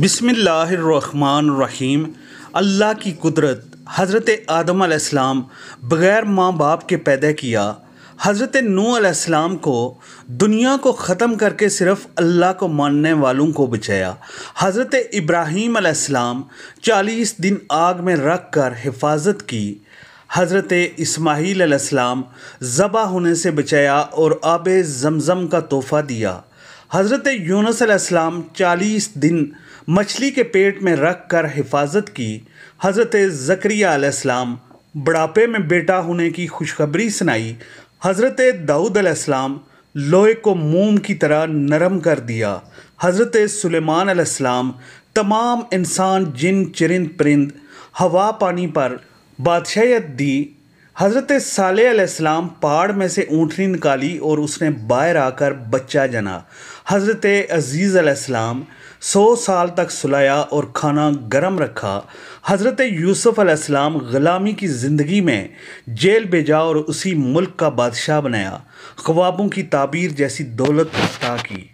بسم اللہ الرحمن الرحیم۔ اللہ کی قدرت۔ حضرت آدم علیہ السلام بغیر ماں باپ کے پیدا کیا۔ حضرت نوح علیہ السلام کو دنیا کو ختم کر کے صرف اللہ کو ماننے والوں کو بچایا۔ حضرت ابراہیم علیہ السلام 40 دن آگ میں رکھ کر حفاظت کی۔ حضرت اسماعیل علیہ السلام ذبح ہونے سے بچایا اور آب زمزم کا تحفہ دیا۔ حضرت یونس علیہ السلام 40 دن مچھلی کے پیٹ میں رکھ کر حفاظت کی۔ حضرت زکریہ علیہ السلام بڑھاپے میں بیٹا ہونے کی خوشخبری سنائی۔ حضرت داؤد علیہ السلام لوہے کو موم کی طرح نرم کر دیا۔ حضرت سلیمان علیہ السلام تمام انسان، جن، چرند، پرند، ہوا، پانی پر بادشاہیت دی۔ حضرت صالح علیہ السلام پہاڑ میں سے اونٹنی نکالی اور اس نے باہر آ کر بچہ جنا۔ حضرت عزیز علیہ السلام 100 سال تک سلایا اور کھانا گرم رکھا۔ حضرت یوسف علیہ السلام غلامی کی زندگی میں جیل بھیجا اور اسی ملک کا بادشاہ بنایا۔ خوابوں کی تعبیر جیسی دولت عطا کی۔